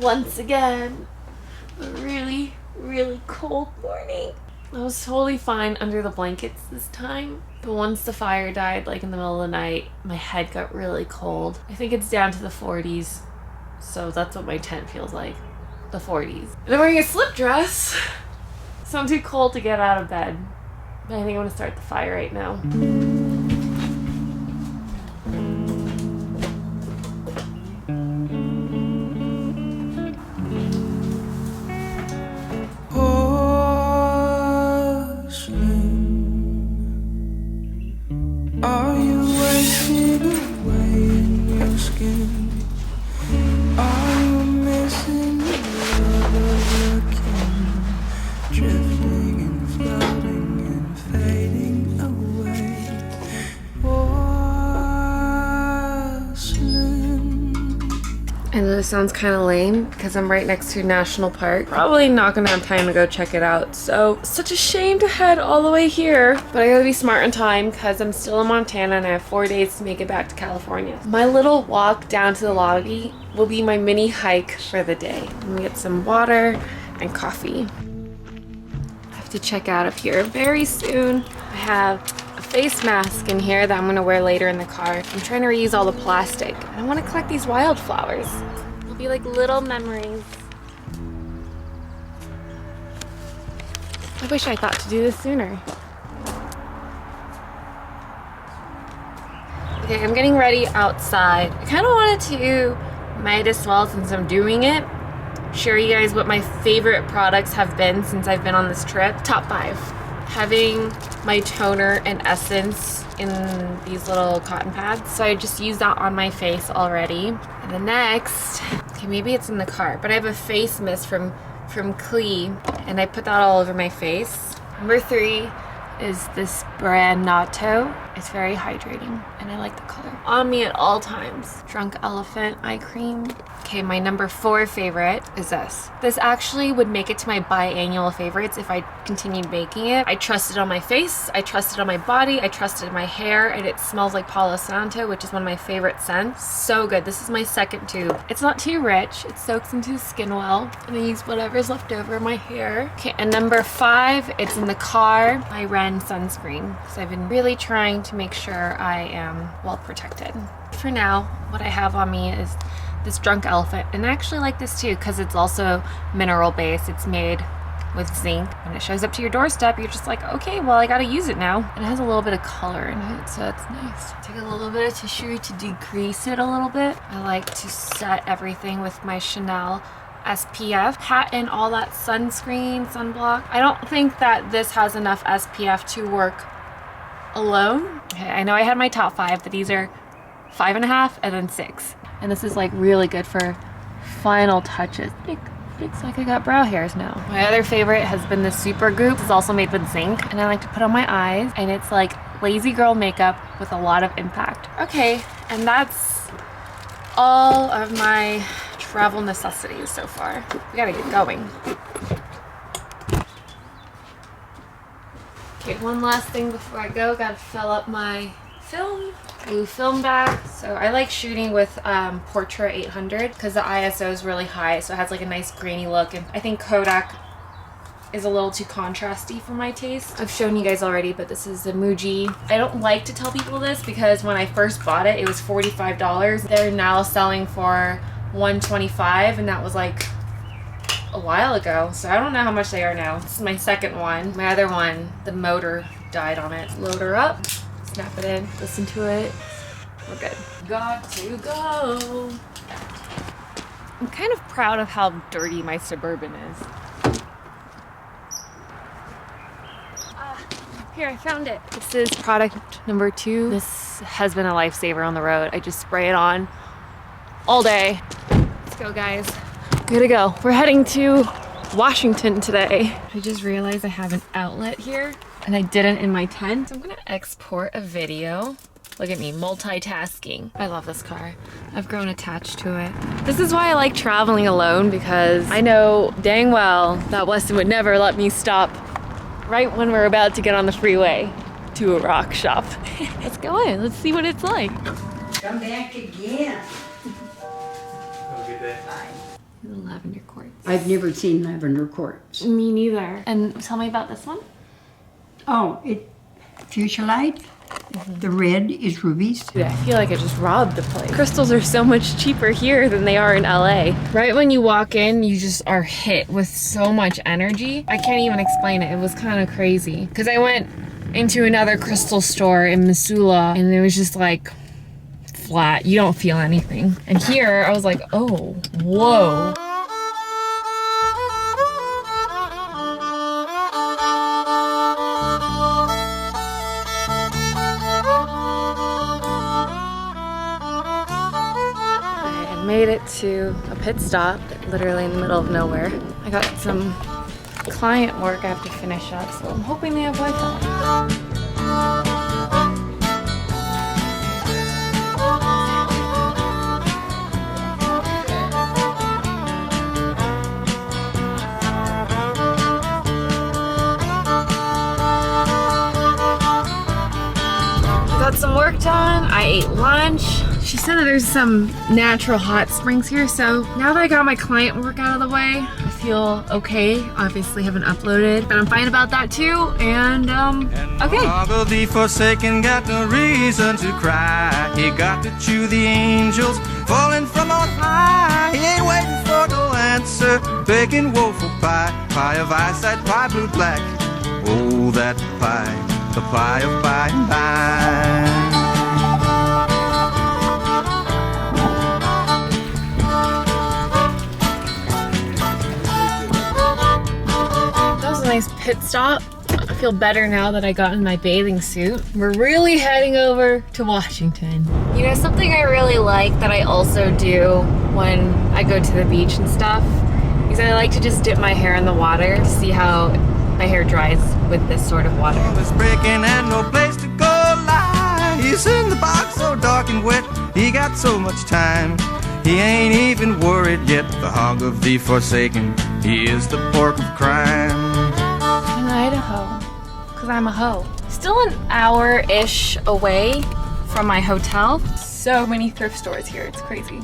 once again. A really, really cold morning. I was totally fine under the blankets this time, but once the fire died, like in the middle of the night, my head got really cold. I think it's down to the 40s, so that's what my tent feels like, the 40s. And I'm wearing a slip dress, so I'm too cold to get out of bed. But I think I'm gonna start the fire right now. I know this sounds kind of lame because I'm right next to a national park. Probably not gonna have time to go check it out. So, such a shame to head all the way here. But I gotta be smart in time because I'm still in Montana and I have 4 days to make it back to California. My little walk down to the lobby will be my mini hike for the day. I'm gonna get some water and coffee. I have to check out of here very soon. I have a face mask in here that I'm gonna wear later in the car. I'm trying to reuse all the plastic. I want to collect these wildflowers. They'll be like little memories. I wish I thought to do this sooner. Okay, I'm getting ready outside. I kind of wanted to, might as well since I'm doing it, share you guys what my favorite products have been since I've been on this trip. Top 5. Having my toner and essence in these little cotton pads. So I just used that on my face already. And the next, okay, maybe it's in the car, but I have a face mist from Cuyana and I put that all over my face. Number 3 is this brand Natto. It's very hydrating and I like the color. On me at all times. Drunk Elephant eye cream. Okay, my number 4 favorite is this. This actually would make it to my biannual favorites if I continued making it. I trust it on my face, I trust it on my body, I trust it in my hair, and it smells like Palo Santo, which is one of my favorite scents. So good. This is my second tube. It's not too rich. It soaks into the skin well, and I use whatever's left over in my hair. Okay, and number 5, it's in the car, my Ren sunscreen. So I've been really trying to make sure I am well protected. For now, what I have on me is this Drunk Elephant, and I actually like this too because it's also mineral based. It's made with zinc. When it shows up to your doorstep, you're just like, okay, well, I gotta use it now. And it has a little bit of color in it, so it's nice. Take a little bit of tissue to decrease it a little bit. I like to set everything with my Chanel SPF, hat in all that sunscreen, sunblock. I don't think that this has enough SPF to work alone. Okay, I know I had my top 5, but these are 5.5 and then 6. And this is like really good for final touches. Looks like I got brow hairs now. My other favorite has been the Super Goop. It's also made with zinc and I like to put on my eyes, and it's like lazy girl makeup with a lot of impact. Okay, and that's all of my travel necessities so far. We gotta get going. Okay, one last thing before I go. Gotta fill up my film. Blue film bag. So I like shooting with Portra 800 because the ISO is really high, so it has like a nice grainy look, and I think Kodak is a little too contrasty for my taste. I've shown you guys already, but this is the Muji. I don't like to tell people this because when I first bought it, it was $45. They're now selling for $125, and that was like a while ago, so I don't know how much they are now. This is my second one. My other one, the motor died on it. Load her up, snap it in, listen to it. We're good. Got to go. I'm kind of proud of how dirty my Suburban is. Here, I found it. This is product number 2. This has been a lifesaver on the road. I just spray it on all day. Let's go, guys. Good to go. We're heading to Washington today. I just realized I have an outlet here and I didn't in my tent. So I'm gonna export a video. Look at me, multitasking. I love this car. I've grown attached to it. This is why I like traveling alone, because I know dang well that Weston would never let me stop right when we're about to get on the freeway to a rock shop. Let's go in, let's see what it's like. Come back again. Have a good day. Bye. lavender quartz. I've never seen lavender quartz. Me neither. And tell me about this one. Oh, fuchsia light. The red is rubies. Dude, I feel like I just robbed the place. Crystals are so much cheaper here than they are in LA. Right when you walk in, you just are hit with so much energy. I can't even explain it. It was kind of crazy. Because I went into another crystal store in Missoula and it was just like flat. You don't feel anything. And here I was like, oh, whoa. Made it to a pit stop, literally in the middle of nowhere. I got some client work I have to finish up, so I'm hoping they have Wi-Fi. Got some work done. I ate lunch. She said that there's some natural hot springs here, so now that I got my client work out of the way, I feel okay. Obviously haven't uploaded, but I'm fine about that too, and okay. And the forsaken got no reason to cry. He got to chew the angels falling from on high. He ain't waiting for no answer, baking woeful pie. Pie of eyesight, pie blue black. Oh, that pie, the pie of by and by. Nice pit stop. I feel better now that I got in my bathing suit. We're really heading over to Washington. You know, something I really like that I also do when I go to the beach and stuff is I like to just dip my hair in the water to see how my hair dries with this sort of water. It's breaking and no place to go lie. He's in the box so dark and wet. He got so much time. He ain't even worried yet. The hog of the forsaken. He is the pork of crime. Idaho, because I'm a hoe. Still an hour-ish away from my hotel. So many thrift stores here, it's crazy.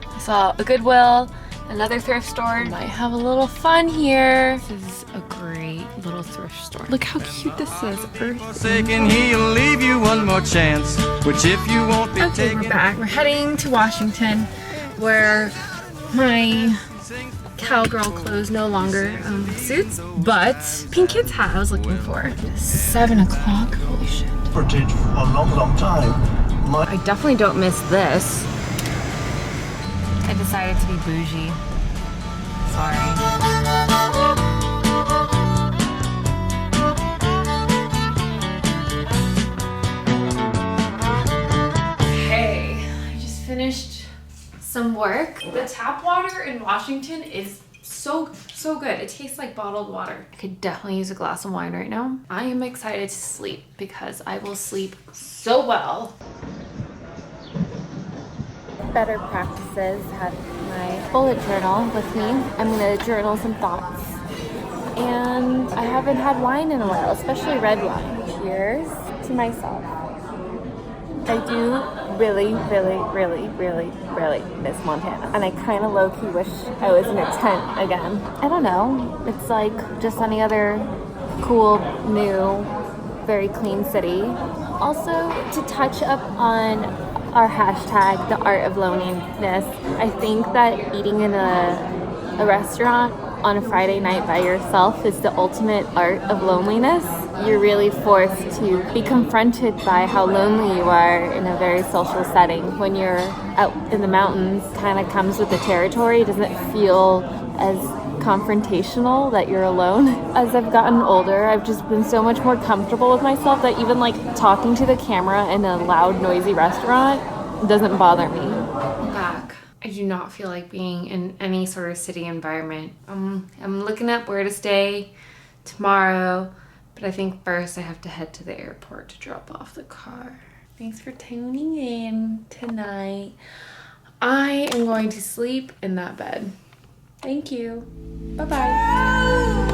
I saw a Goodwill, another thrift store. Might have a little fun here. This is a great little thrift store. Look how cute this is, Earth. Forsaken, he'll leave you one more chance, which if you won't be taken. We're back. We're heading to Washington, where my cowgirl clothes no longer suits, but pink kid's hat I was looking for. 7 o'clock, holy shit. Footage for a long time. I definitely don't miss this. I decided to be bougie. Sorry. Hey, I just finished some work. The tap water in Washington is so good. It tastes like bottled water. I could definitely use a glass of wine right now. I am excited to sleep because I will sleep so well. Better practices, have my bullet journal with me. I'm gonna journal some thoughts. And I haven't had wine in a while, especially red wine. Cheers to myself. I do really miss Montana. And I kind of low-key wish I was in a tent again. I don't know. It's like just any other cool, new, very clean city. Also, to touch up on our hashtag, the art of loneliness, I think that eating in a restaurant on a Friday night by yourself is the ultimate art of loneliness. You're really forced to be confronted by how lonely you are in a very social setting. When you're out in the mountains, kind of comes with the territory. It doesn't feel as confrontational that you're alone. As I've gotten older, I've just been so much more comfortable with myself that even like talking to the camera in a loud, noisy restaurant doesn't bother me. I'm back. I do not feel like being in any sort of city environment. I'm looking up where to stay tomorrow, but I think first I have to head to the airport to drop off the car. Thanks for tuning in tonight. I am going to sleep in that bed. Thank you. Bye-bye.